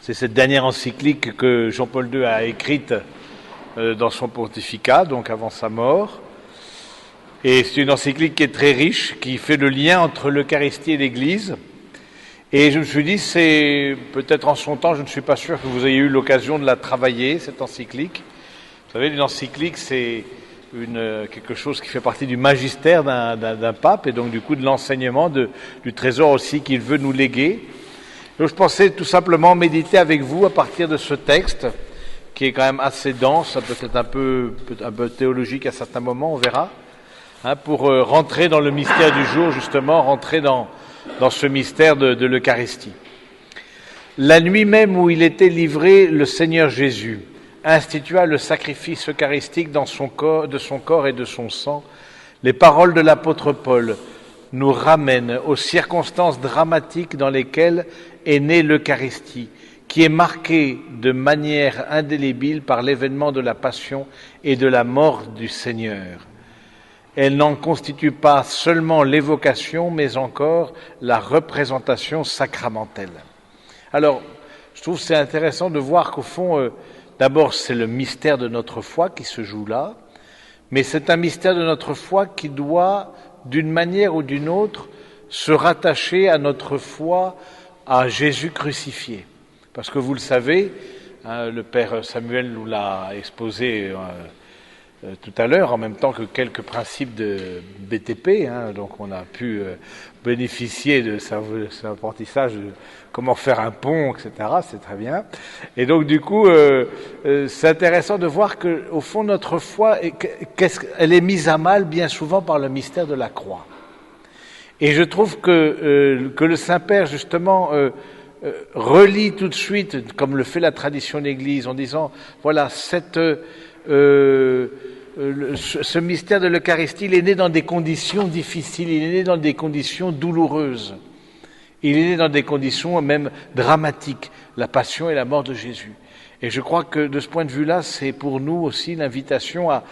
C'est cette dernière encyclique que Jean-Paul II a écrite dans son pontificat, donc avant sa mort. Et c'est une encyclique qui est très riche, qui fait le lien entre l'Eucharistie et l'Église. Et je me suis dit, c'est peut-être en son temps, je ne suis pas sûr que vous ayez eu l'occasion de la travailler, cette encyclique. Vous savez, une encyclique, c'est quelque chose qui fait partie du magistère d'un pape, et donc du coup de l'enseignement du trésor aussi qu'il veut nous léguer. Donc je pensais tout simplement méditer avec vous à partir de ce texte, qui est quand même assez dense, peut-être un peu théologique à certains moments, on verra, pour rentrer dans le mystère du jour, justement, rentrer dans ce mystère de l'Eucharistie. La nuit même où il était livré, le Seigneur Jésus institua le sacrifice eucharistique de son corps et de son sang. Les paroles de l'apôtre Paul nous ramènent aux circonstances dramatiques dans lesquelles est née l'Eucharistie, qui est marquée de manière indélébile par l'événement de la passion et de la mort du Seigneur. Elle n'en constitue pas seulement l'évocation, mais encore la représentation sacramentelle. Alors, je trouve que c'est intéressant de voir qu'au fond, d'abord, c'est le mystère de notre foi qui se joue là, mais c'est un mystère de notre foi qui doit, d'une manière ou d'une autre, se rattacher à notre foi à Jésus crucifié. Parce que vous le savez, le Père Samuel nous l'a exposé tout à l'heure, en même temps que quelques principes de BTP, donc on a pu bénéficier de cet apprentissage de comment faire un pont, etc., c'est très bien. Et donc du coup, c'est intéressant de voir que, au fond, notre foi, elle est mise à mal bien souvent par le mystère de la croix. Et je trouve que le Saint-Père, justement, relie tout de suite, comme le fait la tradition de l'Église, en disant, voilà, ce mystère de l'Eucharistie, il est né dans des conditions difficiles, il est né dans des conditions douloureuses, il est né dans des conditions même dramatiques, la passion et la mort de Jésus. Et je crois que de ce point de vue-là, c'est pour nous aussi l'invitation à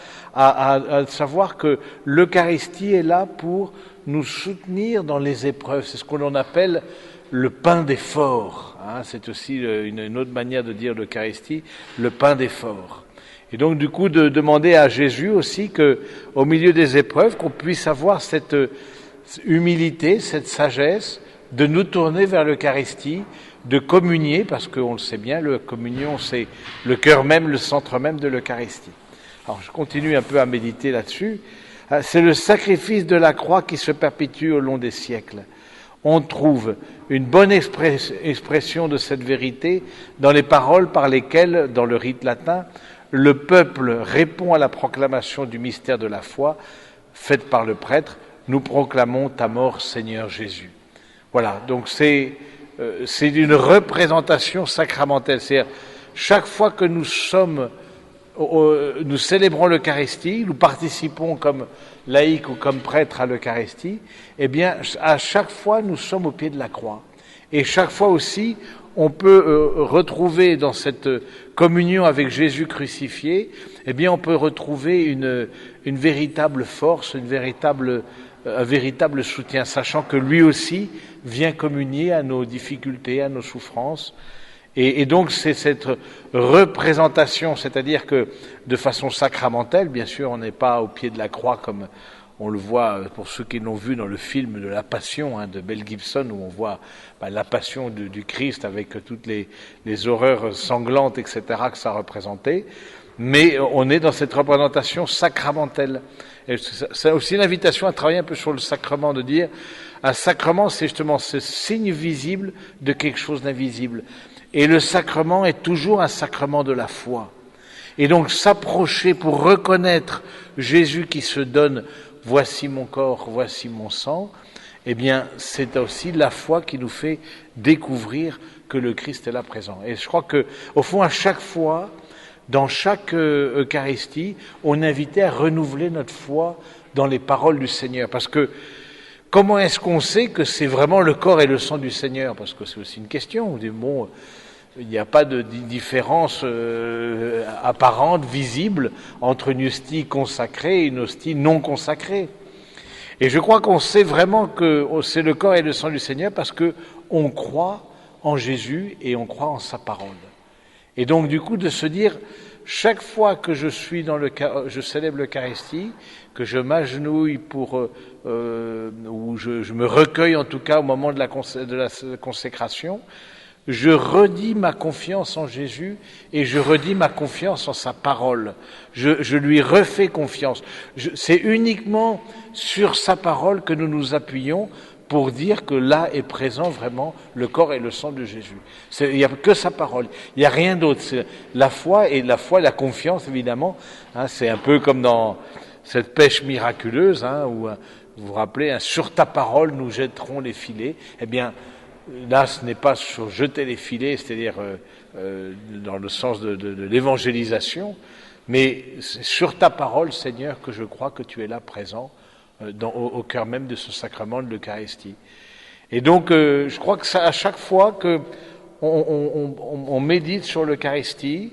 savoir que l'Eucharistie est là pour nous soutenir dans les épreuves. C'est ce que l'on appelle le pain d'effort. C'est aussi une autre manière de dire l'Eucharistie, le pain d'effort. Et donc du coup de demander à Jésus aussi que, au milieu des épreuves, qu'on puisse avoir cette humilité, cette sagesse, de nous tourner vers l'Eucharistie, de communier, parce qu'on le sait bien, la communion c'est le cœur même, le centre même de l'Eucharistie. Alors je continue un peu à méditer là-dessus. C'est le sacrifice de la croix qui se perpétue au long des siècles. On trouve une bonne expression de cette vérité dans les paroles par lesquelles, dans le rite latin, le peuple répond à la proclamation du mystère de la foi faite par le prêtre. Nous proclamons ta mort, Seigneur Jésus. Voilà, donc c'est une représentation sacramentelle. C'est-à-dire, chaque fois que nous célébrons l'Eucharistie, nous participons comme laïcs ou comme prêtres à l'Eucharistie, eh bien, à chaque fois, nous sommes au pied de la croix. Et chaque fois aussi, on peut retrouver dans cette communion avec Jésus crucifié, eh bien, on peut retrouver une véritable force, un véritable soutien, sachant que lui aussi vient communier à nos difficultés, à nos souffrances. Et donc c'est cette représentation, c'est-à-dire que de façon sacramentelle, bien sûr, on n'est pas au pied de la croix comme on le voit pour ceux qui l'ont vu dans le film de la Passion de Mel Gibson, où on voit la passion du Christ avec toutes les horreurs sanglantes, etc., que ça représentait. Mais on est dans cette représentation sacramentelle. Et c'est aussi l'invitation à travailler un peu sur le sacrement, de dire un sacrement, c'est justement ce signe visible de quelque chose d'invisible. Et le sacrement est toujours un sacrement de la foi. Et donc s'approcher pour reconnaître Jésus qui se donne, voici mon corps, voici mon sang, eh bien c'est aussi la foi qui nous fait découvrir que le Christ est là présent. Et je crois que, au fond, à chaque fois, dans chaque Eucharistie, on est invité à renouveler notre foi dans les paroles du Seigneur. Parce que comment est-ce qu'on sait que c'est vraiment le corps et le sang du Seigneur? Parce que c'est aussi une question. On dit, bon, il n'y a pas de différence apparente, visible, entre une hostie consacrée et une hostie non consacrée. Et je crois qu'on sait vraiment que c'est le corps et le sang du Seigneur parce que on croit en Jésus et on croit en sa parole. Et donc du coup de se dire, chaque fois que je suis je célèbre l'Eucharistie, que je m'agenouille ou je me recueille en tout cas au moment de la consécration, je redis ma confiance en Jésus et je redis ma confiance en sa parole. Je lui refais confiance. C'est uniquement sur sa parole que nous nous appuyons pour dire que là est présent vraiment le corps et le sang de Jésus. Il n'y a que sa parole. Il n'y a rien d'autre. C'est la foi et la confiance, évidemment. Hein, c'est un peu comme dans cette pêche miraculeuse, hein, où vous vous rappelez, hein, sur ta parole nous jetterons les filets. Eh bien, là, ce n'est pas sur jeter les filets, c'est-à-dire dans le sens de l'évangélisation, mais c'est sur ta parole, Seigneur, que je crois que tu es là présent au cœur même de ce sacrement de l'Eucharistie. Et donc, je crois que à chaque fois que on médite sur l'Eucharistie,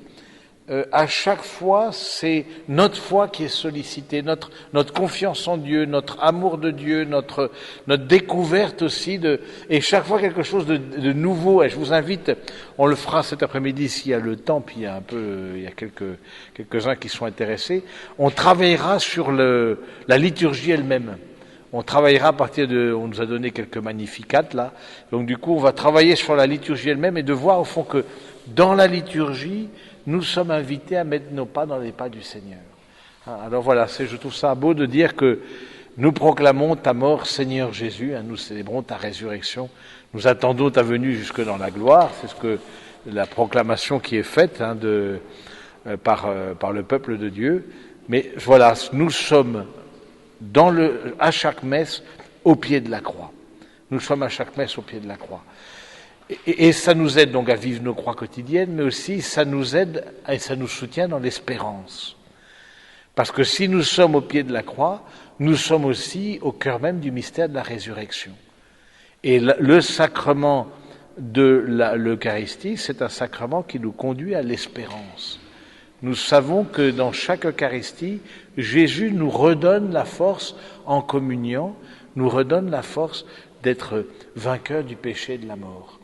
à chaque fois, c'est notre foi qui est sollicitée, notre confiance en Dieu, notre amour de Dieu, notre découverte aussi et chaque fois quelque chose de nouveau. Et je vous invite, on le fera cet après-midi s'il y a le temps, puis il y a quelques-uns qui sont intéressés. On travaillera sur la liturgie elle-même. On travaillera à partir on nous a donné quelques magnificats là. Donc du coup, on va travailler sur la liturgie elle-même et de voir au fond que dans la liturgie, nous sommes invités à mettre nos pas dans les pas du Seigneur. Alors voilà, je trouve ça beau de dire que nous proclamons ta mort, Seigneur Jésus, nous célébrons ta résurrection, nous attendons ta venue jusque dans la gloire, c'est ce que la proclamation qui est faite par le peuple de Dieu. Mais voilà, nous sommes à chaque messe au pied de la croix. Nous sommes à chaque messe au pied de la croix. Et ça nous aide donc à vivre nos croix quotidiennes, mais aussi ça nous aide et ça nous soutient dans l'espérance. Parce que si nous sommes au pied de la croix, nous sommes aussi au cœur même du mystère de la résurrection. Et le sacrement de l'Eucharistie, c'est un sacrement qui nous conduit à l'espérance. Nous savons que dans chaque Eucharistie, Jésus nous redonne la force en communion, nous redonne la force d'être vainqueur du péché et de la mort.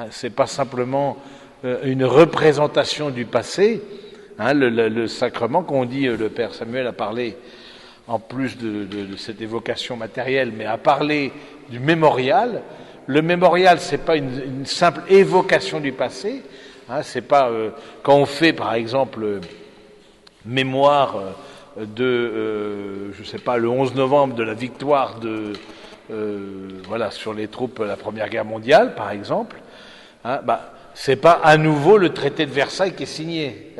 C'est pas simplement une représentation du passé. Le sacrement qu'on dit, le Père Samuel a parlé, en plus de cette évocation matérielle, mais a parlé du mémorial. Le mémorial, c'est pas une simple évocation du passé. C'est pas quand on fait, par exemple, mémoire je sais pas, le 11 novembre de la victoire sur les troupes de la Première Guerre mondiale, par exemple. C'est pas à nouveau le traité de Versailles qui est signé.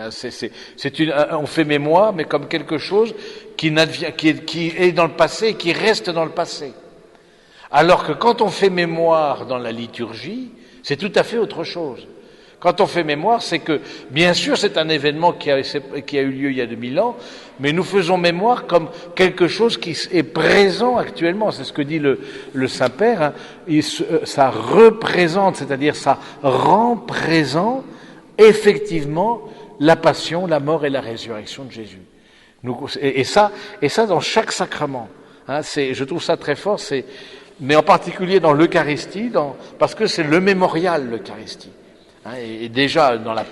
On fait mémoire, mais comme quelque chose qui est dans le passé et qui reste dans le passé. Alors que quand on fait mémoire dans la liturgie, c'est tout à fait autre chose. Quand on fait mémoire, c'est que, bien sûr, c'est un événement qui a eu lieu il y a 2000 ans, mais nous faisons mémoire comme quelque chose qui est présent actuellement. C'est ce que dit le Saint-Père. Ça représente, c'est-à-dire ça rend présent, effectivement, la passion, la mort et la résurrection de Jésus. Et ça dans chaque sacrement. Je trouve ça très fort, mais en particulier dans l'Eucharistie, parce que c'est le mémorial, l'Eucharistie. Et déjà dans la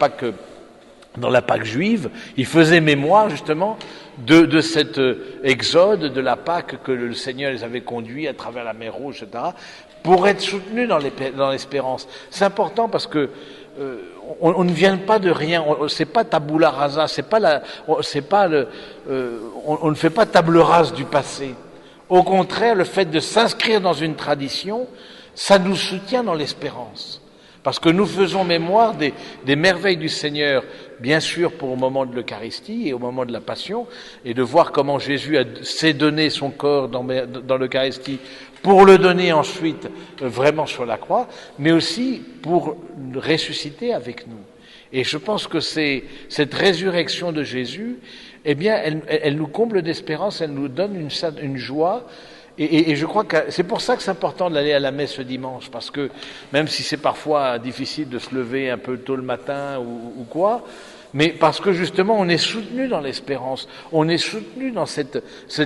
Pâque juive, il faisait mémoire justement de cet exode, de la Pâque que le Seigneur les avait conduits à travers la mer Rouge, etc., pour être soutenus dans l'espérance. C'est important parce que on ne vient pas de rien. C'est pas tabula rasa. On ne fait pas table rase du passé. Au contraire, le fait de s'inscrire dans une tradition, ça nous soutient dans l'espérance. Parce que nous faisons mémoire des merveilles du Seigneur, bien sûr pour au moment de l'Eucharistie et au moment de la Passion, et de voir comment Jésus s'est donné son corps dans l'Eucharistie pour le donner ensuite vraiment sur la croix, mais aussi pour ressusciter avec nous. Et je pense que cette résurrection de Jésus, eh bien, elle nous comble d'espérance, elle nous donne une joie. Et je crois que c'est pour ça que c'est important d'aller à la messe ce dimanche, parce que même si c'est parfois difficile de se lever un peu tôt le matin ou quoi, mais parce que justement on est soutenu dans l'espérance, on est soutenu dans cette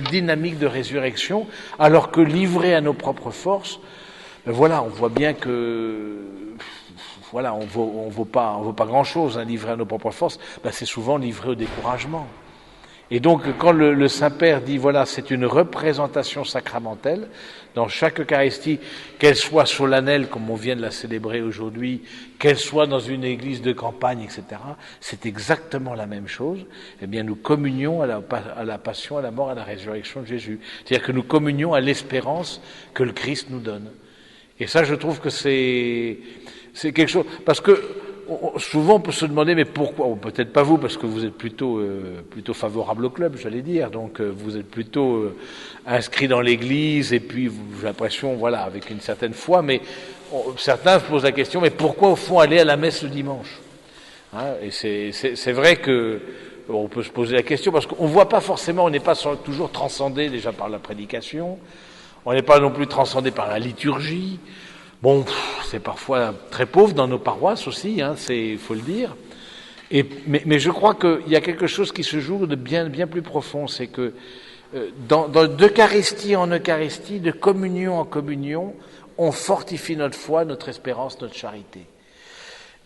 dynamique de résurrection, alors que livré à nos propres forces, voilà, on voit bien que voilà, on vaut pas grand-chose, hein, livré à nos propres forces, ben c'est souvent livré au découragement. Et donc, quand le Saint-Père dit, voilà, c'est une représentation sacramentelle, dans chaque Eucharistie, qu'elle soit solennelle, comme on vient de la célébrer aujourd'hui, qu'elle soit dans une église de campagne, etc., c'est exactement la même chose. Eh bien, nous communions à la passion, à la mort, à la résurrection de Jésus. C'est-à-dire que nous communions à l'espérance que le Christ nous donne. Et ça, je trouve que c'est quelque chose, parce que souvent on peut se demander mais pourquoi, ou peut-être pas vous parce que vous êtes plutôt favorable au club, j'allais dire, donc vous êtes plutôt inscrit dans l'église et puis j'ai l'impression, voilà, avec une certaine foi, mais certains se posent la question mais pourquoi au fond aller à la messe le dimanche, hein, et c'est vrai que on peut se poser la question parce qu'on voit pas forcément, on n'est pas toujours transcendé déjà par la prédication, on n'est pas non plus transcendé par la liturgie. Bon, c'est parfois très pauvre dans nos paroisses aussi, hein, faut le dire. Mais je crois qu'il y a quelque chose qui se joue de bien plus profond, c'est que d'Eucharistie en Eucharistie, de communion en communion, on fortifie notre foi, notre espérance, notre charité.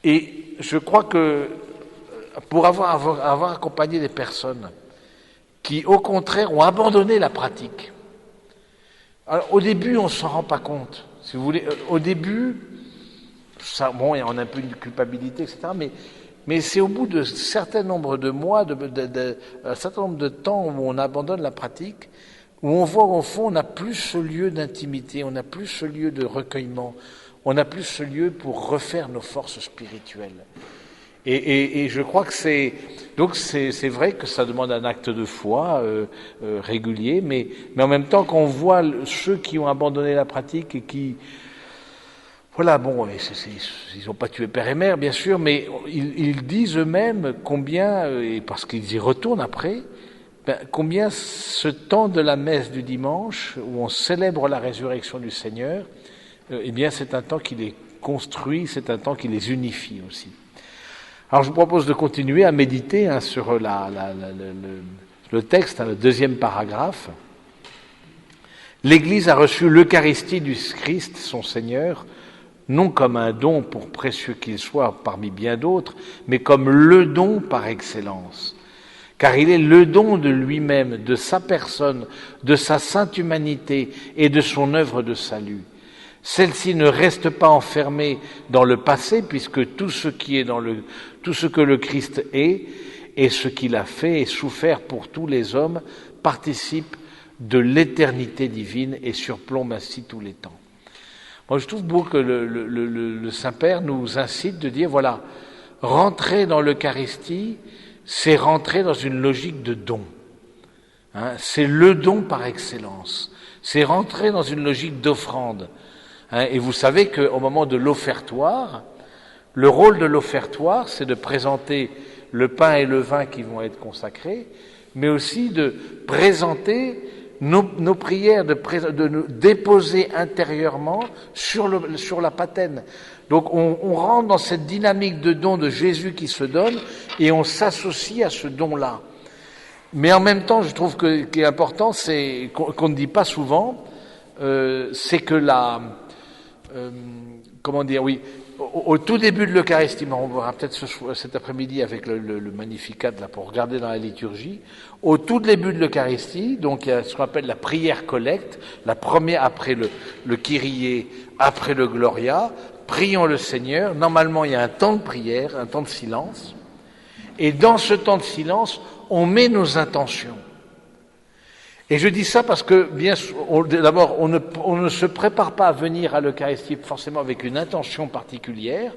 Et je crois que pour avoir accompagné des personnes qui, au contraire, ont abandonné la pratique. Alors, au début, on ne s'en rend pas compte. Si vous voulez, au début, ça, bon, on a un peu une culpabilité, etc., mais c'est au bout de certain nombre de mois, un certain nombre de temps où on abandonne la pratique, où on voit au fond, on n'a plus ce lieu d'intimité, on n'a plus ce lieu de recueillement, on n'a plus ce lieu pour refaire nos forces spirituelles. Et je crois que c'est vrai que ça demande un acte de foi régulier, mais en même temps qu'on voit ceux qui ont abandonné la pratique et qui, voilà, bon, ils n'ont pas tué père et mère bien sûr, mais ils disent eux-mêmes combien, et parce qu'ils y retournent après, combien ce temps de la messe du dimanche où on célèbre la résurrection du Seigneur, eh bien c'est un temps qui les construit, c'est un temps qui les unifie aussi. Alors je vous propose de continuer à méditer sur le texte, le deuxième paragraphe. L'Église a reçu l'Eucharistie du Christ, son Seigneur, non comme un don pour précieux qu'il soit parmi bien d'autres, mais comme le don par excellence. Car il est le don de lui-même, de sa personne, de sa sainte humanité et de son œuvre de salut. Celle-ci ne reste pas enfermée dans le passé, puisque tout ce que le Christ est et ce qu'il a fait et souffert pour tous les hommes participe de l'éternité divine et surplombe ainsi tous les temps. Moi, je trouve beau que le Saint-Père nous incite de dire, voilà, rentrer dans l'Eucharistie, c'est rentrer dans une logique de don. Hein, c'est le don par excellence. C'est rentrer dans une logique d'offrande. Hein, et vous savez qu'au moment de l'offertoire, le rôle de l'offertoire, c'est de présenter le pain et le vin qui vont être consacrés, mais aussi de présenter nos prières, de nous déposer intérieurement sur la patène. Donc on rentre dans cette dynamique de don de Jésus qui se donne et on s'associe à ce don-là. Mais en même temps, je trouve que ce qui est important, c'est qu'on ne dit pas souvent, c'est que au tout début de l'Eucharistie, on verra peut-être cet après-midi avec le Magnificat là, pour regarder dans la liturgie, au tout début de l'Eucharistie, donc il y a ce qu'on appelle la prière collecte, la première après le Kyrie, après le Gloria, prions le Seigneur. Normalement, il y a un temps de prière, un temps de silence, et dans ce temps de silence, on met nos intentions. Et je dis ça parce que, d'abord, on ne se prépare pas à venir à l'Eucharistie forcément avec une intention particulière,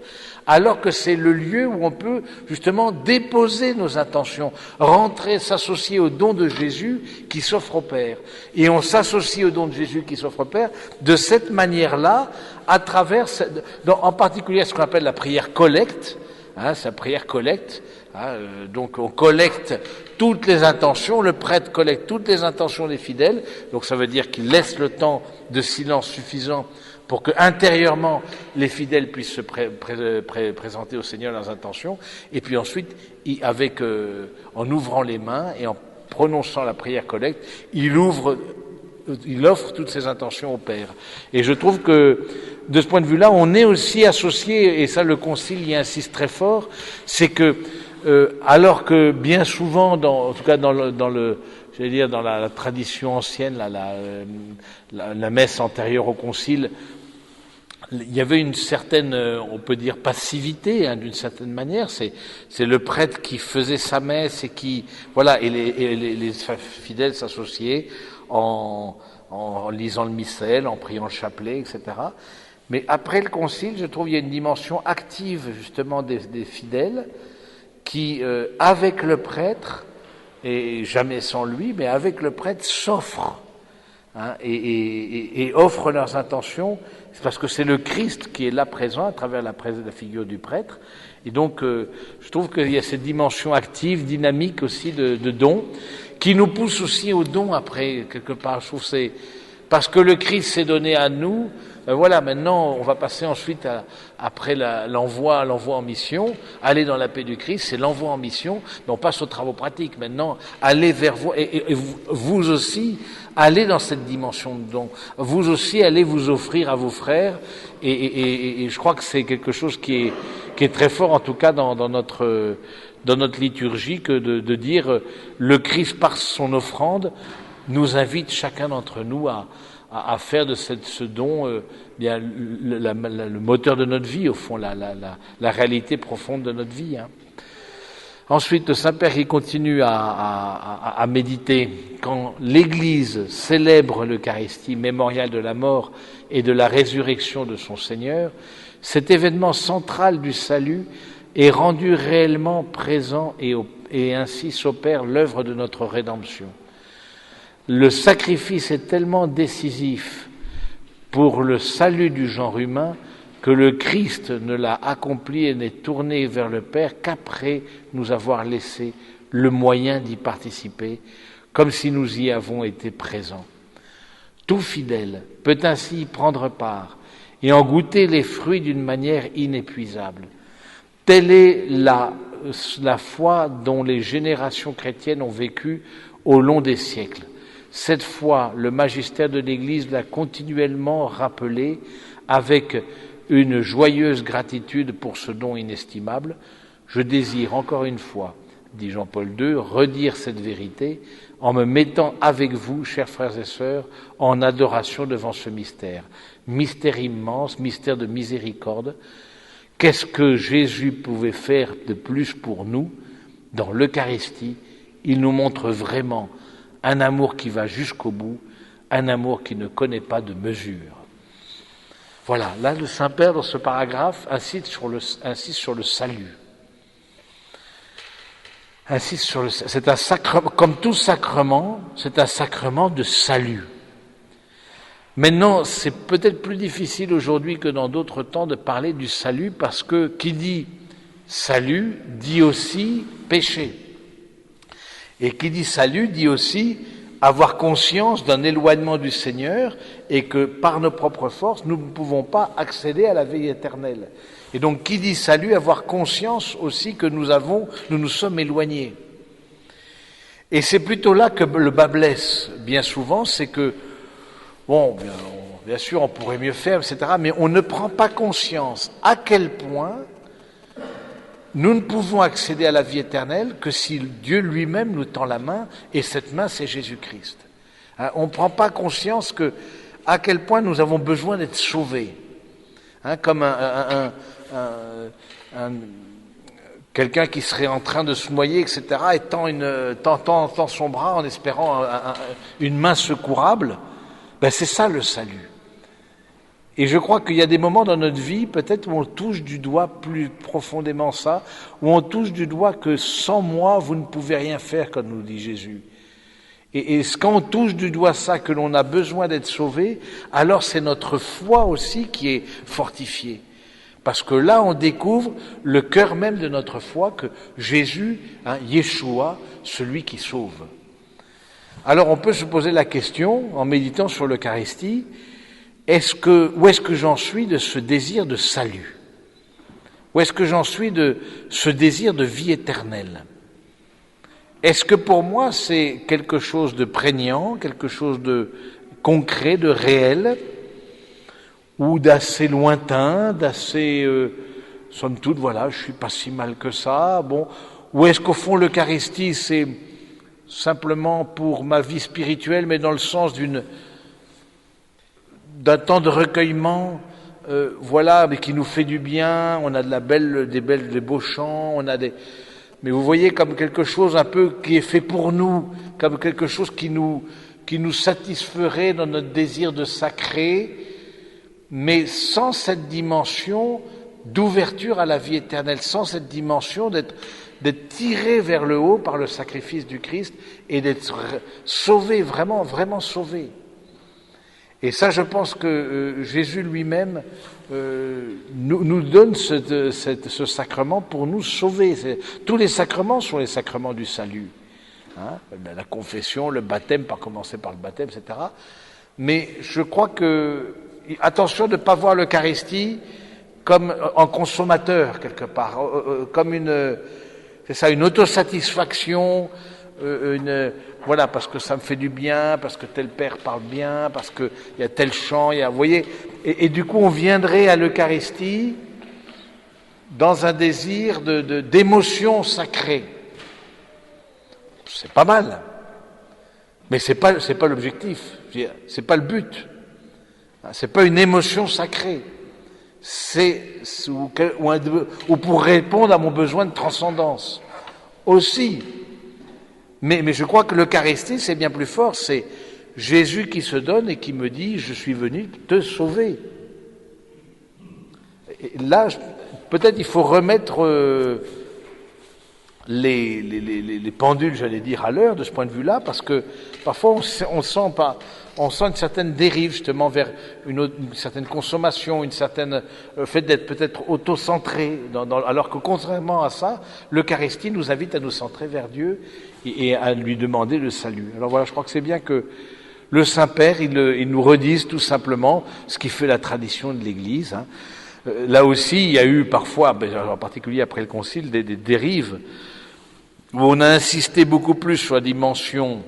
alors que c'est le lieu où on peut justement déposer nos intentions, rentrer, s'associer au don de Jésus qui s'offre au Père. Et on s'associe au don de Jésus qui s'offre au Père de cette manière-là, à travers, en particulier ce qu'on appelle la prière collecte, hein, c'est la prière collecte. Donc on collecte toutes les intentions, le prêtre collecte toutes les intentions des fidèles, donc ça veut dire qu'il laisse le temps de silence suffisant pour que intérieurement les fidèles puissent se présenter au Seigneur leurs intentions, et puis ensuite, en ouvrant les mains et en prononçant la prière collecte, il offre toutes ses intentions au Père. Et je trouve que de ce point de vue-là, on est aussi associé, et ça le Concile y insiste très fort, c'est que alors que bien souvent, en tout cas dans la tradition ancienne, la messe antérieure au Concile, il y avait une certaine, on peut dire, passivité, hein, d'une certaine manière. C'est le prêtre qui faisait sa messe et qui, voilà, et les fidèles s'associaient en lisant le missel, en priant le chapelet, etc. Mais après le Concile, je trouve qu'il y a une dimension active justement des fidèles qui, avec le prêtre, et jamais sans lui, mais avec le prêtre, s'offrent, hein, et offrent leurs intentions. C'est parce que c'est le Christ qui est là présent à travers la figure du prêtre. Et donc, je trouve qu'il y a cette dimension active, dynamique aussi de don, qui nous pousse aussi au don après, quelque part. Je trouve que c'est parce que le Christ s'est donné à nous. Voilà, maintenant, on va passer ensuite après l'envoi en mission. Aller dans la paix du Christ, c'est l'envoi en mission. Mais on passe aux travaux pratiques. Maintenant, allez vers vous, et vous aussi, allez dans cette dimension de don. Vous aussi, allez vous offrir à vos frères. Et je crois que c'est quelque chose qui est très fort, en tout cas, dans notre liturgie, que de dire le Christ, par son offrande, nous invite chacun d'entre nous à faire de ce don bien le moteur de notre vie, au fond, la réalité profonde de notre vie. Hein. Ensuite, le Saint-Père, il continue à méditer. Quand l'Église célèbre l'Eucharistie, mémorial de la mort et de la résurrection de son Seigneur, cet événement central du salut est rendu réellement présent et ainsi s'opère l'œuvre de notre rédemption. Le sacrifice est tellement décisif pour le salut du genre humain que le Christ ne l'a accompli et n'est tourné vers le Père qu'après nous avoir laissé le moyen d'y participer, comme si nous y avons été présents. Tout fidèle peut ainsi y prendre part et en goûter les fruits d'une manière inépuisable. Telle est la foi dont les générations chrétiennes ont vécu au long des siècles. Cette foi, le magistère de l'Église l'a continuellement rappelée avec une joyeuse gratitude pour ce don inestimable. Je désire encore une fois, dit Jean-Paul II, redire cette vérité en me mettant avec vous, chers frères et sœurs, en adoration devant ce mystère. Mystère immense, mystère de miséricorde. Qu'est-ce que Jésus pouvait faire de plus pour nous dans l'Eucharistie? Il nous montre vraiment un amour qui va jusqu'au bout, un amour qui ne connaît pas de mesure. Voilà, là le Saint-Père, dans ce paragraphe, insiste sur le salut. C'est un sacrement, comme tout sacrement, c'est un sacrement de salut. Maintenant, c'est peut-être plus difficile aujourd'hui que dans d'autres temps de parler du salut, parce que qui dit salut dit aussi péché. Et qui dit salut dit aussi avoir conscience d'un éloignement du Seigneur et que par nos propres forces, nous ne pouvons pas accéder à la vie éternelle. Et donc, qui dit salut, avoir conscience aussi que nous sommes éloignés. Et c'est plutôt là que le bât blesse, bien souvent, c'est que, bon, bien sûr, on pourrait mieux faire, etc., mais on ne prend pas conscience à quel point nous ne pouvons accéder à la vie éternelle que si Dieu lui-même nous tend la main, et cette main, c'est Jésus-Christ. Hein, on ne prend pas conscience à quel point nous avons besoin d'être sauvés. Hein, comme quelqu'un qui serait en train de se noyer, etc., et tend son bras en espérant une main secourable, c'est ça le salut. Et je crois qu'il y a des moments dans notre vie, peut-être, où on touche du doigt plus profondément ça, où on touche du doigt que sans moi, vous ne pouvez rien faire, comme nous dit Jésus. Et quand on touche du doigt ça, que l'on a besoin d'être sauvé, alors c'est notre foi aussi qui est fortifiée. Parce que là, on découvre le cœur même de notre foi, que Jésus, Yeshua, celui qui sauve. Alors on peut se poser la question, en méditant sur l'Eucharistie, où est-ce que j'en suis de ce désir de salut? Où est-ce que j'en suis de ce désir de vie éternelle? Est-ce que pour moi c'est quelque chose de prégnant, quelque chose de concret, de réel? ou d'assez lointain, d'assez, somme toute, voilà, je suis pas si mal que ça, bon, ou est-ce qu'au fond l'Eucharistie c'est simplement pour ma vie spirituelle, mais dans le sens d'un temps de recueillement, voilà, mais qui nous fait du bien, on a des beaux chants, mais vous voyez, comme quelque chose un peu qui est fait pour nous, comme quelque chose qui nous satisferait dans notre désir de sacré, mais sans cette dimension d'ouverture à la vie éternelle, sans cette dimension d'être tiré vers le haut par le sacrifice du Christ et d'être sauvé, vraiment, vraiment sauvé. Et ça, je pense que Jésus lui-même nous donne ce sacrement pour nous sauver. Tous les sacrements sont les sacrements du salut. Hein, la confession, le baptême, par commencer par le baptême, etc. Mais je crois que, attention de ne pas voir l'Eucharistie comme en consommateur, quelque part, comme une autosatisfaction, voilà, parce que ça me fait du bien, parce que tel père parle bien, parce qu'il y a tel chant, vous voyez, et du coup on viendrait à l'Eucharistie dans un désir d'émotion sacrée. C'est pas mal, mais c'est pas l'objectif, c'est pas le but, c'est pas une émotion sacrée, ou pour répondre à mon besoin de transcendance aussi. Mais je crois que l'Eucharistie, c'est bien plus fort, c'est Jésus qui se donne et qui me dit « Je suis venu te sauver ». Et là, peut-être il faut remettre les pendules, j'allais dire, à l'heure de ce point de vue-là, parce que parfois on sent une certaine dérive justement vers une certaine consommation, une certaine fait d'être peut-être auto-centré, alors que contrairement à ça, l'Eucharistie nous invite à nous centrer vers Dieu et à lui demander le salut. Alors voilà, je crois que c'est bien que le Saint-Père, il nous redise tout simplement ce qui fait la tradition de l'Église. Hein. Là aussi, il y a eu parfois, en particulier après le Concile, des dérives où on a insisté beaucoup plus sur la dimension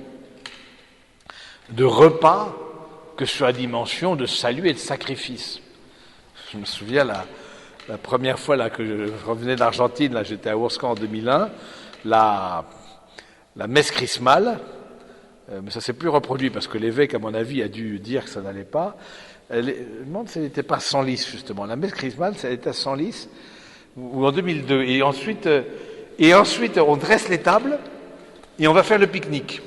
de repas que sur la dimension de salut et de sacrifice. Je me souviens la première fois là que je revenais d'Argentine, là j'étais à Ourscan en 2001, la messe chrismale, mais ça s'est plus reproduit parce que l'évêque, à mon avis, a dû dire que ça n'allait pas. Je me demande si elle n'était pas à Senlis, justement. La messe chrismale, ça était à Senlis, ou en 2002. Et ensuite, on dresse les tables et on va faire le pique-nique.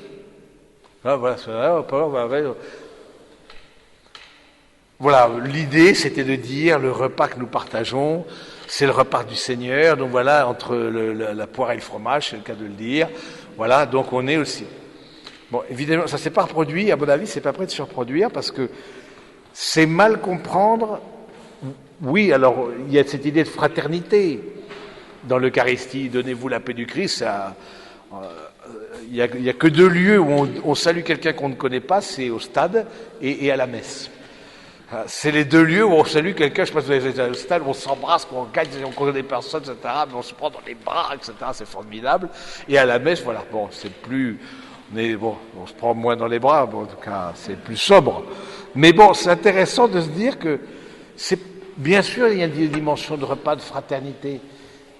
Voilà, l'idée, c'était de dire le repas que nous partageons, c'est le repas du Seigneur. Donc voilà, entre la poire et le fromage, c'est le cas de le dire. Voilà, donc on est aussi. Bon, évidemment, ça s'est pas reproduit. À mon avis, c'est pas prêt de se reproduire parce que c'est mal comprendre. Oui, alors il y a cette idée de fraternité dans l'Eucharistie. Donnez-vous la paix du Christ. Il y a que deux lieux où on salue quelqu'un qu'on ne connaît pas, c'est au stade et à la messe. C'est les deux lieux où on salue quelqu'un, je sais pas si vous avez été au stade, où on s'embrasse, qu'on gagne, on connaît personne, etc., mais on se prend dans les bras, etc., c'est formidable. Et à la messe, voilà, bon, c'est plus, on se prend moins dans les bras, bon, en tout cas, c'est plus sobre. Mais bon, c'est intéressant de se dire que bien sûr, il y a des dimensions de repas, de fraternité,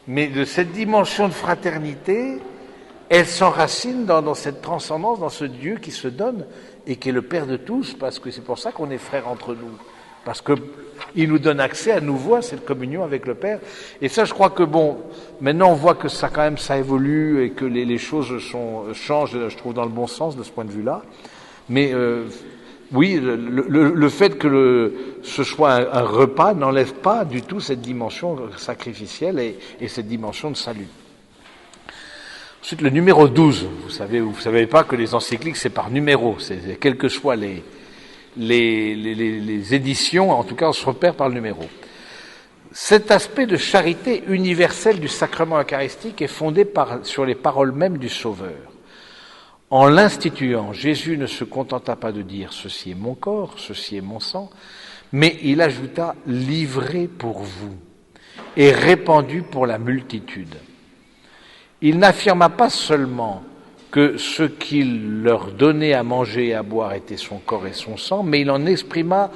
mais de cette dimension de fraternité, elle s'enracine dans cette transcendance, dans ce Dieu qui se donne et qui est le Père de tous, parce que c'est pour ça qu'on est frères entre nous. Parce qu'il nous donne accès à nouveau à cette communion avec le Père. Et ça, je crois que maintenant on voit que ça quand même, ça évolue et que les choses changent, je trouve, dans le bon sens de ce point de vue-là. Mais oui, le fait que ce soit un repas n'enlève pas du tout cette dimension sacrificielle et cette dimension de salut. Ensuite, le numéro 12, vous savez pas que les encycliques, c'est par numéro. Quelles que soient les éditions, en tout cas, on se repère par le numéro. Cet aspect de charité universelle du sacrement eucharistique est fondé sur les paroles mêmes du Sauveur. En l'instituant, Jésus ne se contenta pas de dire « ceci est mon corps, ceci est mon sang », mais il ajouta « livré pour vous et répandu pour la multitude ». Il n'affirma pas seulement que ce qu'il leur donnait à manger et à boire était son corps et son sang, mais il en exprima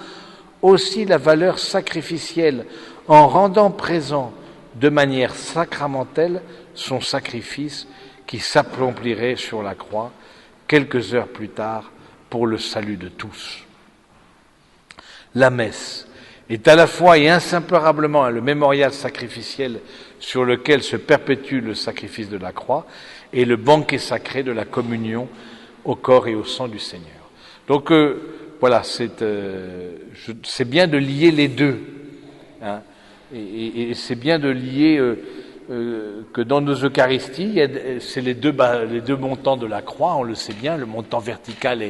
aussi la valeur sacrificielle en rendant présent de manière sacramentelle son sacrifice qui s'accomplirait sur la croix quelques heures plus tard pour le salut de tous. La messe est à la fois et inséparablement le mémorial sacrificiel sur lequel se perpétue le sacrifice de la croix et le banquet sacré de la communion au corps et au sang du Seigneur. Donc voilà, c'est bien de lier les deux, hein, et c'est bien de lier que dans nos Eucharisties, c'est les deux montants de la croix, on le sait bien, le montant vertical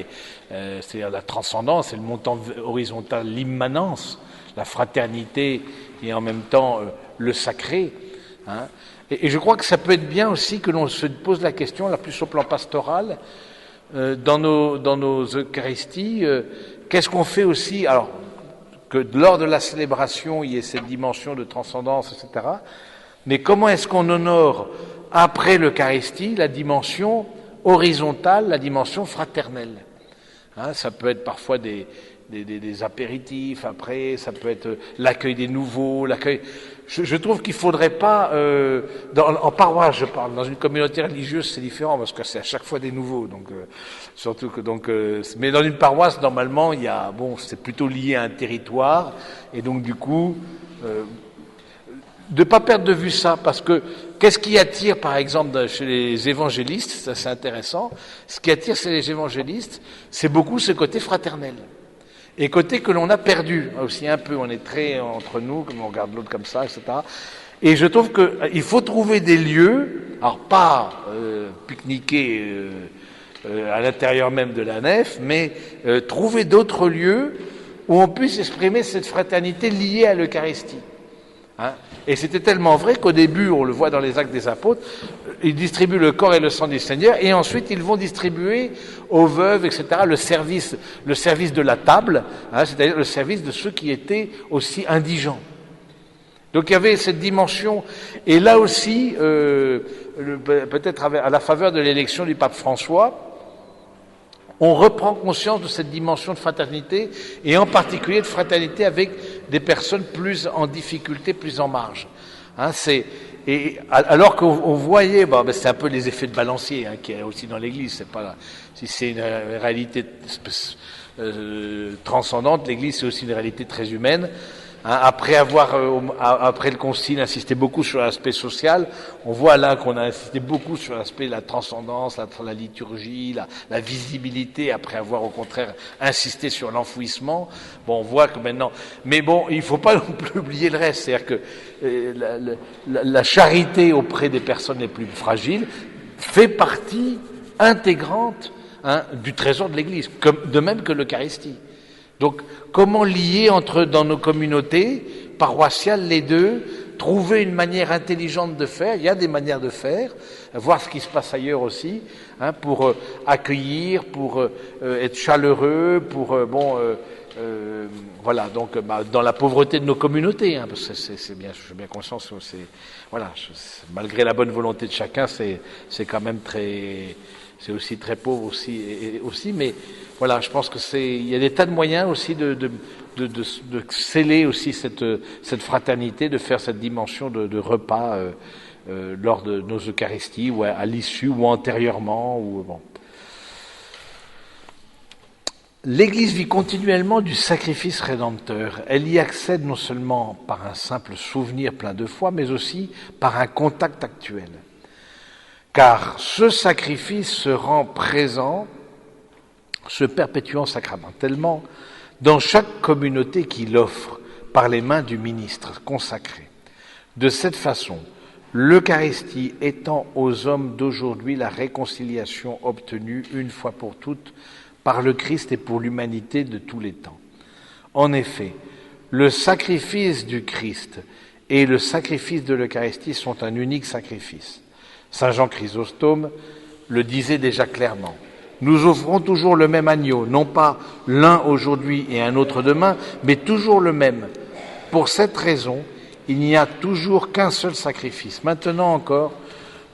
c'est-à-dire la transcendance, et le montant horizontal, l'immanence, la fraternité et en même temps le sacré. Hein. Et je crois que ça peut être bien aussi que l'on se pose la question, la plus au plan pastoral, dans nos Eucharisties, qu'est-ce qu'on fait aussi, alors que lors de la célébration, il y ait cette dimension de transcendance, etc., mais comment est-ce qu'on honore, après l'Eucharistie, la dimension horizontale, la dimension fraternelle, hein, ça peut être parfois des apéritifs, après, ça peut être l'accueil des nouveaux, l'accueil... Je trouve qu'il ne faudrait pas, en paroisse je parle, dans une communauté religieuse c'est différent, parce que c'est à chaque fois des nouveaux, donc surtout que mais dans une paroisse normalement il y a, c'est plutôt lié à un territoire, et donc du coup, de ne pas perdre de vue ça, parce que qu'est-ce qui attire par exemple chez les évangélistes, ça c'est intéressant, ce qui attire chez les évangélistes, c'est beaucoup ce côté fraternel. Et côté que l'on a perdu aussi un peu, on est très entre nous, comme on regarde l'autre comme ça, etc. Et je trouve qu'il faut trouver des lieux, alors pas pique-niquer à l'intérieur même de la nef, mais trouver d'autres lieux où on puisse exprimer cette fraternité liée à l'Eucharistie. Hein. Et c'était tellement vrai qu'au début, on le voit dans les Actes des Apôtres, ils distribuent le corps et le sang du Seigneur, et ensuite ils vont distribuer aux veuves, etc., le service de la table, hein, c'est-à-dire le service de ceux qui étaient aussi indigents. Donc il y avait cette dimension, et là aussi, peut-être à la faveur de l'élection du pape François, on reprend conscience de cette dimension de fraternité, et en particulier de fraternité avec des personnes plus en difficulté, plus en marge. Hein, alors qu'on voyait, c'est un peu les effets de balancier qu'il y a aussi dans l'Église. C'est pas si c'est une réalité transcendante, l'Église c'est aussi une réalité très humaine. Hein, après le Concile, insisté beaucoup sur l'aspect social, on voit là qu'on a insisté beaucoup sur l'aspect de la transcendance, la liturgie, la visibilité, après avoir au contraire insisté sur l'enfouissement. On voit que maintenant... Mais il ne faut pas non plus oublier le reste, c'est-à-dire que la charité auprès des personnes les plus fragiles fait partie intégrante, hein, du trésor de l'Église, de même que l'Eucharistie. Donc, comment lier dans nos communautés paroissiales les deux, trouver une manière intelligente de faire, il y a des manières de faire, voir ce qui se passe ailleurs aussi, hein, pour accueillir, pour être chaleureux, pour, voilà, donc dans la pauvreté de nos communautés, hein, parce que c'est bien, j'ai bien conscience que malgré la bonne volonté de chacun, c'est quand même c'est aussi très pauvre aussi, mais voilà, je pense que il y a des tas de moyens aussi de sceller aussi cette fraternité, de faire cette dimension de repas lors de nos Eucharisties, ou à l'issue, ou antérieurement, L'Église vit continuellement du sacrifice rédempteur. Elle y accède non seulement par un simple souvenir plein de foi, mais aussi par un contact actuel. Car ce sacrifice se rend présent, se perpétuant sacramentellement, dans chaque communauté qui l'offre par les mains du ministre consacré. De cette façon, l'Eucharistie étend aux hommes d'aujourd'hui la réconciliation obtenue une fois pour toutes par le Christ et pour l'humanité de tous les temps. En effet, le sacrifice du Christ et le sacrifice de l'Eucharistie sont un unique sacrifice. Saint Jean Chrysostome le disait déjà clairement. Nous offrons toujours le même agneau, non pas l'un aujourd'hui et un autre demain, mais toujours le même. Pour cette raison, il n'y a toujours qu'un seul sacrifice. Maintenant encore,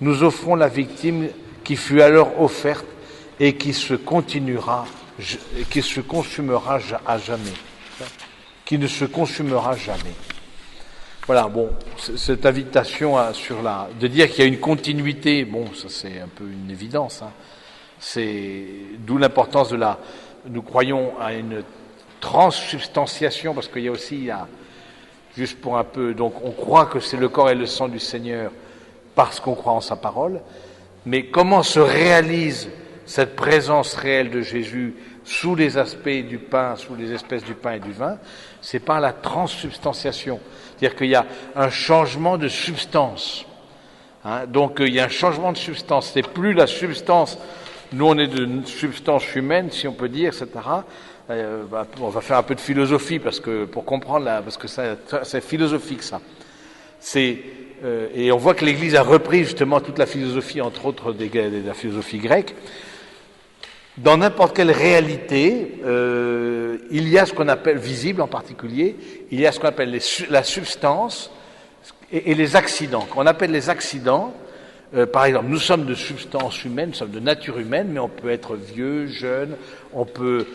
nous offrons la victime qui fut alors offerte et qui se consumera à jamais. qui ne se consumera jamais. Voilà, bon, cette invitation de dire qu'il y a une continuité, bon, ça c'est un peu une évidence, hein. C'est d'où l'importance nous croyons à une transsubstantiation, parce qu'il y a aussi, juste pour un peu, donc on croit que c'est le corps et le sang du Seigneur parce qu'on croit en sa parole, mais comment se réalise cette présence réelle de Jésus sous les aspects du pain, sous les espèces du pain et du vin, c'est par la transsubstantiation. C'est-à-dire qu'il y a un changement de substance. Hein, donc il y a un changement de substance. C'est plus la substance, nous on est de substance humaine, si on peut dire, etc. On va faire un peu de philosophie pour comprendre parce que c'est philosophique ça. Et on voit que l'Église a repris justement toute la philosophie, entre autres de la philosophie grecque. Dans n'importe quelle réalité, il y a ce qu'on appelle, visible en particulier, il y a ce qu'on appelle la substance et les accidents. Qu'on appelle les accidents, par exemple, nous sommes de substance humaine, nous sommes de nature humaine, mais on peut être vieux, jeune, on peut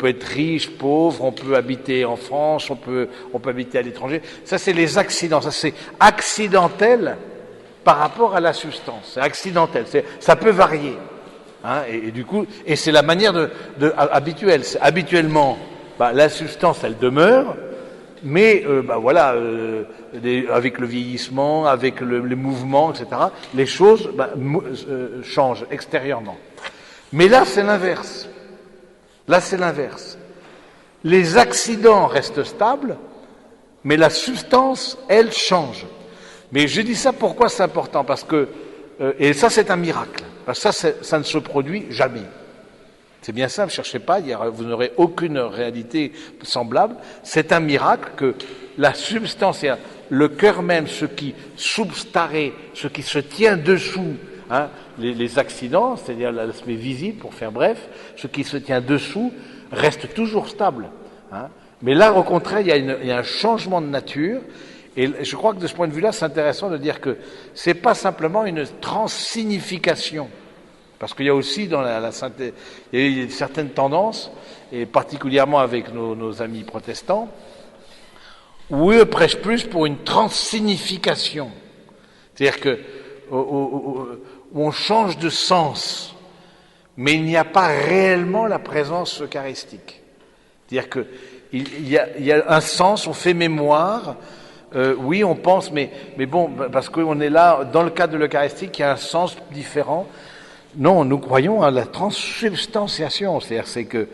être riche, pauvre, on peut habiter en France, on peut habiter à l'étranger. Ça, c'est les accidents, ça c'est accidentel par rapport à la substance, c'est accidentel, ça peut varier. Hein, et du coup, et c'est la manière habituelle. Habituellement, la substance, elle demeure, mais avec le vieillissement, avec les mouvements, etc., les choses changent extérieurement. Mais là, c'est l'inverse. Les accidents restent stables, mais la substance, elle, change. Mais je dis ça pourquoi c'est important, parce que et ça, c'est un miracle. Ça ne se produit jamais. C'est bien simple, ne cherchez pas, vous n'aurez aucune réalité semblable. C'est un miracle que la substance, le cœur même, ce qui substare, ce qui se tient dessous, hein, les accidents, c'est-à-dire l'aspect visible, pour faire bref, ce qui se tient dessous reste toujours stable. Hein. Mais là, au contraire, il y a un changement de nature. Et je crois que de ce point de vue-là, c'est intéressant de dire que c'est pas simplement une transsignification, parce qu'il y a aussi dans la synthèse, il y a certaines tendances, et particulièrement avec nos amis protestants, où eux prêchent plus pour une transsignification, c'est-à-dire que on change de sens, mais il n'y a pas réellement la présence eucharistique. C'est-à-dire que il y a un sens, on fait mémoire. Oui, on pense, mais bon, parce qu'on est là, dans le cadre de l'Eucharistie, il y a un sens différent. Non, nous croyons à la transsubstantiation, c'est-à-dire c'est que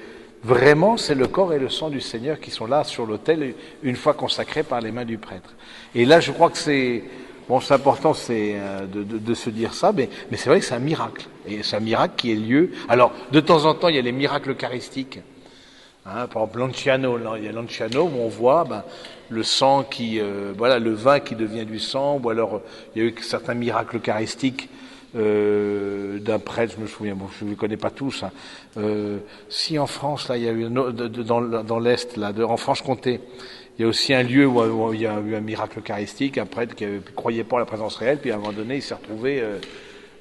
vraiment c'est le corps et le sang du Seigneur qui sont là sur l'autel une fois consacrés par les mains du prêtre. Et là, je crois que c'est important, c'est de se dire ça, mais c'est vrai que c'est un miracle, et c'est un miracle qui est lieu. Alors, de temps en temps, il y a les miracles eucharistiques. Hein, par exemple, l'Anciano, il y a l'Anciano où on voit le sang le vin qui devient du sang, ou alors il y a eu certains miracles eucharistiques d'un prêtre, je me souviens, je ne les connais pas tous. Hein. Si en France, là, il y a eu dans l'Est, là, en Franche-Comté, il y a aussi un lieu où il y a eu un miracle eucharistique, un prêtre qui ne croyait pas à la présence réelle, puis à un moment donné, il s'est retrouvé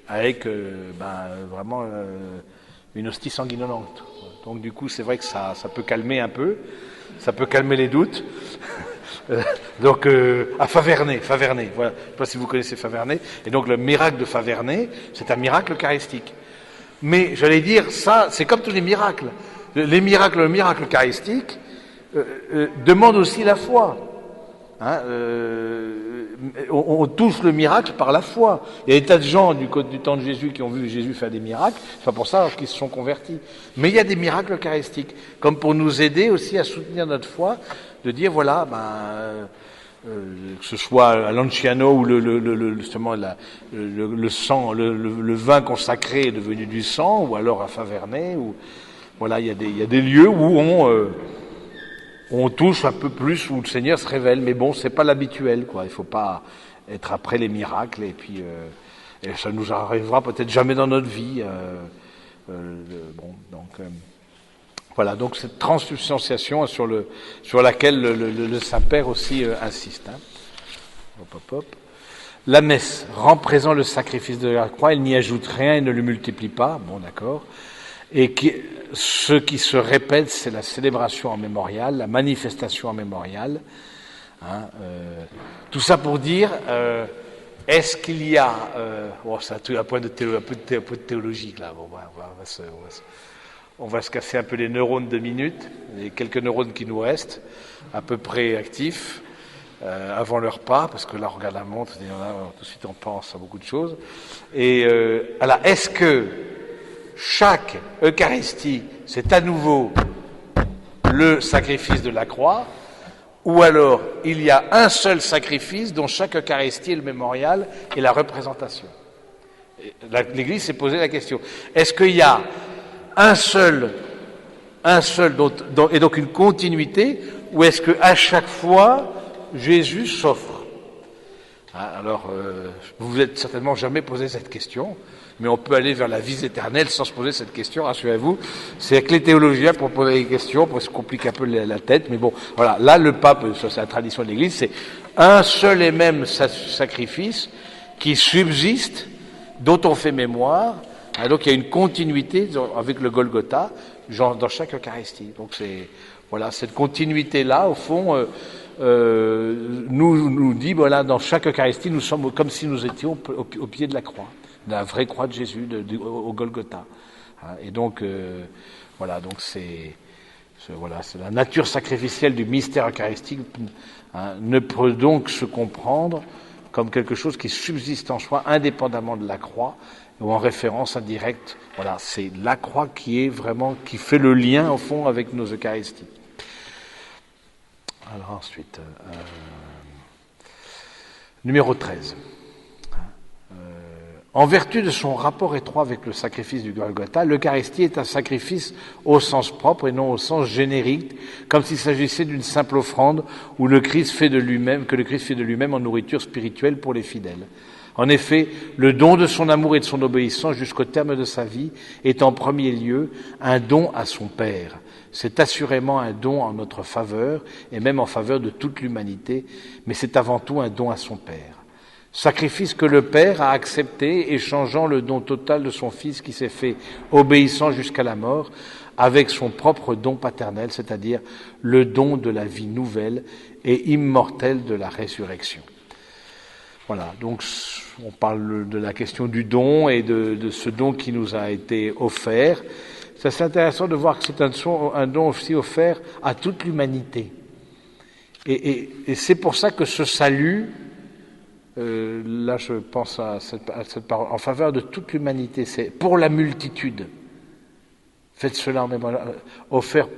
avec vraiment une hostie sanguinolente. Donc du coup, c'est vrai que ça peut calmer un peu, ça peut calmer les doutes. Donc à Faverney, voilà. Je ne sais pas si vous connaissez Faverney. Et donc le miracle de Faverney, c'est un miracle eucharistique. Mais j'allais dire, ça, c'est comme tous les miracles. Le miracle eucharistique demande aussi la foi. Hein, on touche le miracle par la foi. Il y a des tas de gens du temps de Jésus qui ont vu Jésus faire des miracles, c'est pas pour ça qu'ils se sont convertis. Mais il y a des miracles eucharistiques, comme pour nous aider aussi à soutenir notre foi, de dire voilà, que ce soit à l'Anciano où justement le sang, le vin consacré est devenu du sang, ou alors à Faverney, ou voilà, il y a des lieux où on touche un peu plus, où le Seigneur se révèle, mais bon, c'est pas l'habituel, quoi. Il faut pas être après les miracles, et puis et ça nous arrivera peut-être jamais dans notre vie. Voilà, donc cette transsubstantiation sur laquelle le Saint-Père aussi insiste. Hein. La messe rend présent le sacrifice de la croix, elle n'y ajoute rien et ne le multiplie pas, bon d'accord. Et ce qui se répète, c'est la célébration en mémorial, la manifestation en mémorial. Hein, tout ça pour dire, est-ce qu'il y a... c'est un peu de théologique là, bon, on va se casser un peu les neurones de minutes, les quelques neurones qui nous restent, à peu près actifs, avant le repas, parce que là on regarde la montre, et là, tout de suite on pense à beaucoup de choses. Et alors, est-ce que chaque Eucharistie, c'est à nouveau le sacrifice de la croix, ou alors il y a un seul sacrifice dont chaque Eucharistie est le mémorial et la représentation? L'Église s'est posé la question. Est-ce qu'il y a un seul et donc une continuité, ou est-ce qu'à chaque fois Jésus s'offre? Alors, vous vous êtes certainement jamais posé cette question, mais on peut aller vers la vie éternelle sans se poser cette question, rassurez-vous. C'est que les théologiens pour poser des questions, pour se compliquer un peu la tête, mais bon, voilà. Là, le pape, ça c'est la tradition de l'Église, c'est un seul et même sacrifice qui subsiste, dont on fait mémoire. Donc il y a une continuité avec le Golgotha dans chaque Eucharistie. Donc c'est voilà, cette continuité-là, au fond, nous dit, voilà, dans chaque Eucharistie, nous sommes comme si nous étions au pied de la croix, de la vraie croix de Jésus, au Golgotha. Et donc, voilà, donc c'est la nature sacrificielle du mystère eucharistique, ne peut donc se comprendre comme quelque chose qui subsiste en soi, indépendamment de la croix, ou en référence indirecte. Voilà, c'est la croix qui fait le lien, au fond, avec nos Eucharisties. Alors ensuite, numéro 13. En vertu de son rapport étroit avec le sacrifice du Golgotha, l'Eucharistie est un sacrifice au sens propre et non au sens générique, comme s'il s'agissait d'une simple offrande que le Christ fait de lui-même en nourriture spirituelle pour les fidèles. En effet, le don de son amour et de son obéissance jusqu'au terme de sa vie est en premier lieu un don à son Père. C'est assurément un don en notre faveur et même en faveur de toute l'humanité, mais c'est avant tout un don à son Père. Sacrifice que le Père a accepté, échangeant le don total de son Fils qui s'est fait obéissant jusqu'à la mort, avec son propre don paternel, c'est-à-dire le don de la vie nouvelle et immortelle de la résurrection. Voilà, donc on parle de la question du don et de ce don qui nous a été offert. C'est intéressant de voir que c'est un don aussi offert à toute l'humanité. Et c'est pour ça que ce salut, là je pense à cette parole, en faveur de toute l'humanité, c'est pour la multitude. Faites cela en mémoire, offert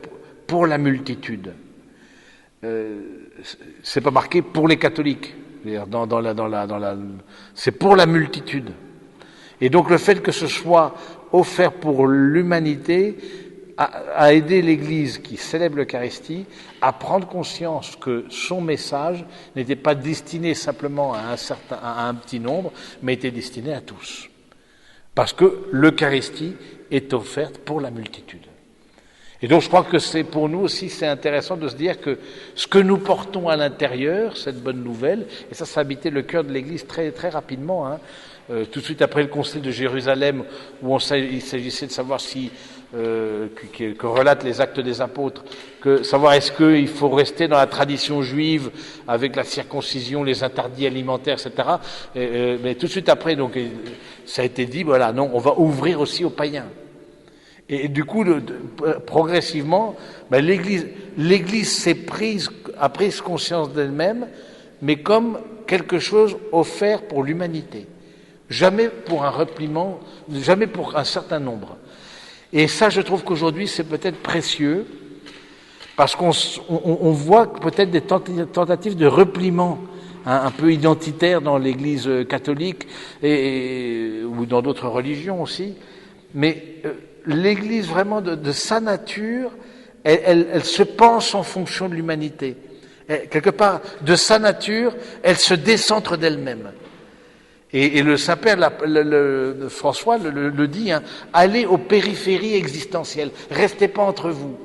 pour la multitude. C'est pas marqué pour les catholiques. C'est pour la multitude. Et donc le fait que ce soit offert pour l'humanité a aidé l'Église qui célèbre l'Eucharistie à prendre conscience que son message n'était pas destiné simplement à un petit nombre, mais était destiné à tous. Parce que l'Eucharistie est offerte pour la multitude. Et donc je crois que c'est pour nous aussi, c'est intéressant de se dire que ce que nous portons à l'intérieur, cette bonne nouvelle, et ça habitait le cœur de l'Église très, très rapidement, tout de suite après le concile de Jérusalem, où il s'agissait de savoir si, que relatent les actes des apôtres, savoir est-ce qu'il faut rester dans la tradition juive avec la circoncision, les interdits alimentaires, etc. Mais tout de suite après, donc, ça a été dit, voilà, non, on va ouvrir aussi aux païens. Et du coup, progressivement, l'Église a pris conscience d'elle-même, mais comme quelque chose offert pour l'humanité. Jamais pour un repliement, jamais pour un certain nombre. Et ça, je trouve qu'aujourd'hui, c'est peut-être précieux, parce qu'on voit peut-être des tentatives de repliement un peu identitaire dans l'Église catholique ou dans d'autres religions aussi. Mais l'Église, vraiment, de sa nature, elle se pense en fonction de l'humanité. Quelque part, de sa nature, elle se décentre d'elle-même. Et le Saint-Père, François le dit, allez aux périphéries existentielles, restez pas entre vous.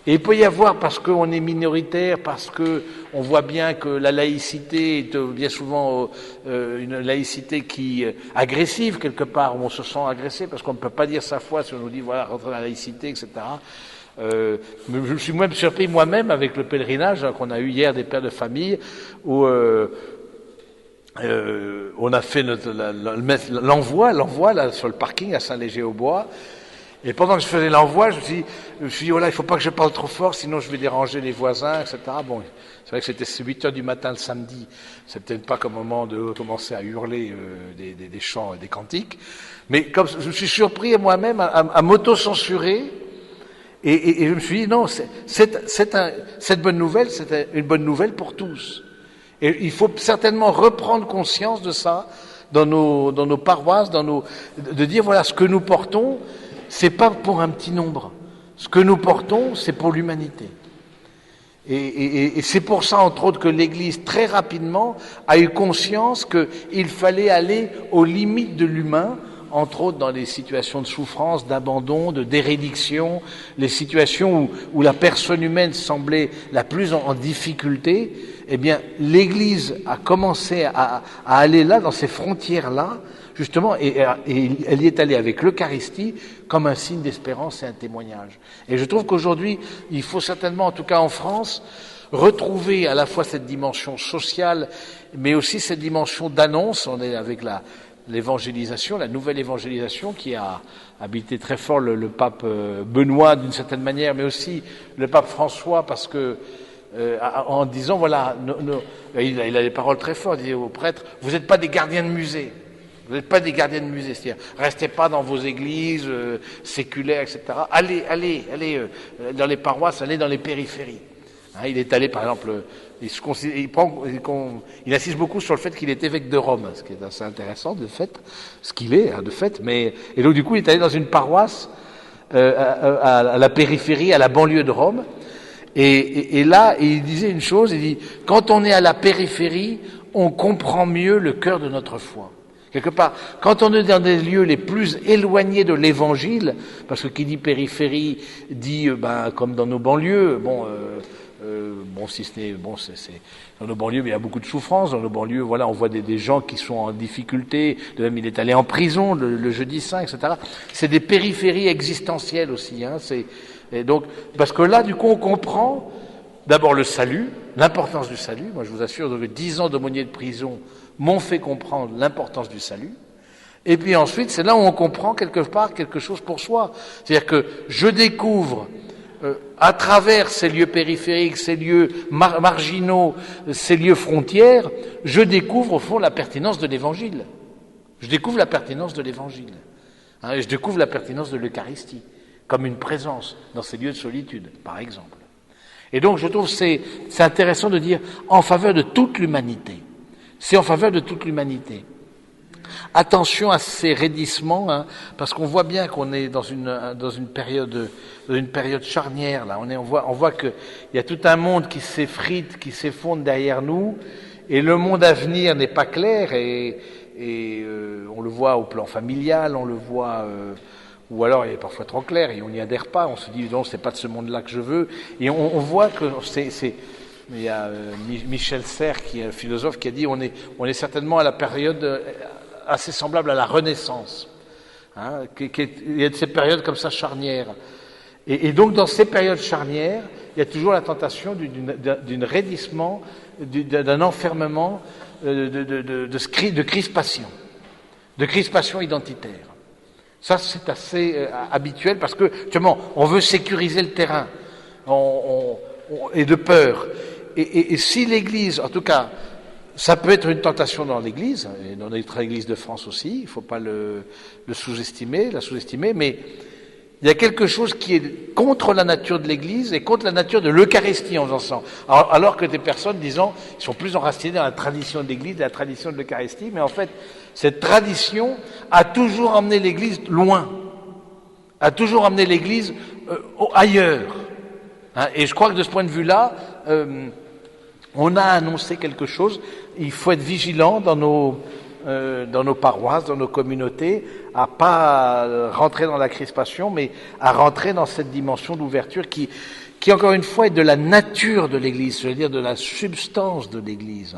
Et il peut y avoir, parce qu'on est minoritaire, parce que on voit bien que la laïcité est bien souvent une laïcité qui agressive quelque part, où on se sent agressé, parce qu'on ne peut pas dire sa foi si on nous dit voilà, rentrez dans la laïcité, etc. Je me suis même surpris moi-même avec le pèlerinage qu'on a eu hier des pères de famille, où on a fait l'envoi là sur le parking à Saint-Léger-au-Bois. Et pendant que je faisais l'envoi, je me suis dit, oh là, il faut pas que je parle trop fort, sinon je vais déranger les voisins, etc. Bon, c'est vrai que c'était 8 heures du matin le samedi. C'est peut-être pas comme moment de commencer à hurler des chants et des cantiques. Mais comme je me suis surpris moi-même à m'auto-censurer, et je me suis dit, non, cette bonne nouvelle, c'est une bonne nouvelle pour tous. Et il faut certainement reprendre conscience de ça dans nos paroisses, de dire, voilà, ce que nous portons, c'est pas pour un petit nombre. Ce que nous portons, c'est pour l'humanité. Et c'est pour ça, entre autres, que l'Église, très rapidement, a eu conscience qu'il fallait aller aux limites de l'humain, entre autres dans les situations de souffrance, d'abandon, de dérédiction, les situations où la personne humaine semblait la plus en difficulté. Eh bien, l'Église a commencé à aller là, dans ces frontières-là, justement, et elle y est allée avec l'Eucharistie comme un signe d'espérance et un témoignage. Et je trouve qu'aujourd'hui, il faut certainement, en tout cas en France, retrouver à la fois cette dimension sociale, mais aussi cette dimension d'annonce. On est avec l'évangélisation, la nouvelle évangélisation qui a habité très fort le pape Benoît d'une certaine manière, mais aussi le pape François, parce que en disant, voilà, il a des paroles très fortes, il dit aux prêtres, vous n'êtes pas des gardiens de musée. Vous n'êtes pas des gardiens de musée, c'est-à-dire, restez pas dans vos églises séculaires, etc. Allez dans les paroisses, allez dans les périphéries. Hein, il est allé, par exemple, il insiste beaucoup sur le fait qu'il est évêque de Rome, ce qui est assez intéressant de fait, ce qu'il est, hein, de fait. Et donc du coup, il est allé dans une paroisse à la périphérie, à la banlieue de Rome. Et là, il disait une chose, il dit, quand on est à la périphérie, on comprend mieux le cœur de notre foi. Quelque part, quand on est dans des lieux les plus éloignés de l'Évangile, parce que qui dit périphérie dit, comme dans nos banlieues, si ce n'est, c'est dans nos banlieues, mais il y a beaucoup de souffrance. Dans nos banlieues, voilà, on voit des gens qui sont en difficulté. De même, il est allé en prison le jeudi saint, etc. C'est des périphéries existentielles aussi. Hein, et donc, parce que là, du coup, on comprend d'abord le salut, l'importance du salut. Moi, je vous assure, que 10 ans d'aumônier de prison m'ont fait comprendre l'importance du salut. Et puis ensuite, c'est là où on comprend quelque part quelque chose pour soi. C'est-à-dire que je découvre, à travers ces lieux périphériques, ces lieux marginaux, ces lieux frontières, je découvre au fond la pertinence de l'Évangile. Je découvre la pertinence de l'Évangile. Hein, et je découvre la pertinence de l'Eucharistie, comme une présence dans ces lieux de solitude, par exemple. Et donc, je trouve que c'est intéressant de dire en faveur de toute l'humanité. C'est en faveur de toute l'humanité. Attention à ces raidissements, hein, parce qu'on voit bien qu'on est dans une période charnière. Là, on voit que il y a tout un monde qui s'effrite, qui s'effondre derrière nous, et le monde à venir n'est pas clair. Et on le voit au plan familial, on le voit, ou alors il est parfois trop clair et on n'y adhère pas. On se dit non, c'est pas de ce monde-là que je veux. Et on voit que il y a Michel Serres, qui est un philosophe, qui a dit on est certainement à la période assez semblable à la Renaissance. Hein, il y a de ces périodes comme ça charnières. Et donc dans ces périodes charnières, il y a toujours la tentation d'un raidissement, d'un enfermement, de crispation identitaire. Ça, c'est assez habituel parce que, justement, on veut sécuriser le terrain et de peur. Et si l'Église, en tout cas, ça peut être une tentation dans l'Église, et dans notre Église de France aussi, il ne faut pas la sous-estimer, mais il y a quelque chose qui est contre la nature de l'Église et contre la nature de l'Eucharistie en faisant ça. Alors que des personnes, disons, ils sont plus enracinés dans la tradition de l'Église, la tradition de l'Eucharistie, mais en fait, cette tradition a toujours emmené l'Église loin, a toujours emmené l'Église ailleurs. Hein, et je crois que de ce point de vue-là, on a annoncé quelque chose. Il faut être vigilant dans nos paroisses, dans nos communautés, à pas rentrer dans la crispation, mais à rentrer dans cette dimension d'ouverture qui qui encore une fois est de la nature de l'Église, c'est-à-dire de la substance de l'Église.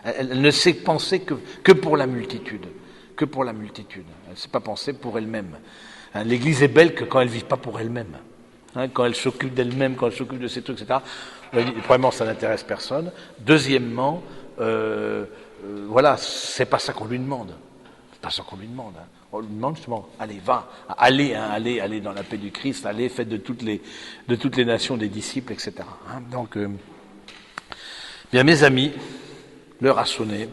Elle ne sait penser que pour la multitude, que pour la multitude. Elle ne sait pas penser pour elle-même. L'Église est belle que quand elle ne vit pas pour elle-même. Quand elle s'occupe d'elle-même, quand elle s'occupe de ses trucs, etc. Premièrement, ça n'intéresse personne. Deuxièmement, voilà, c'est pas ça qu'on lui demande. C'est pas ça qu'on lui demande. On lui demande justement, allez, va, allez dans la paix du Christ, allez, faites de toutes les nations des disciples, etc. Donc, bien mes amis, l'heure a sonné.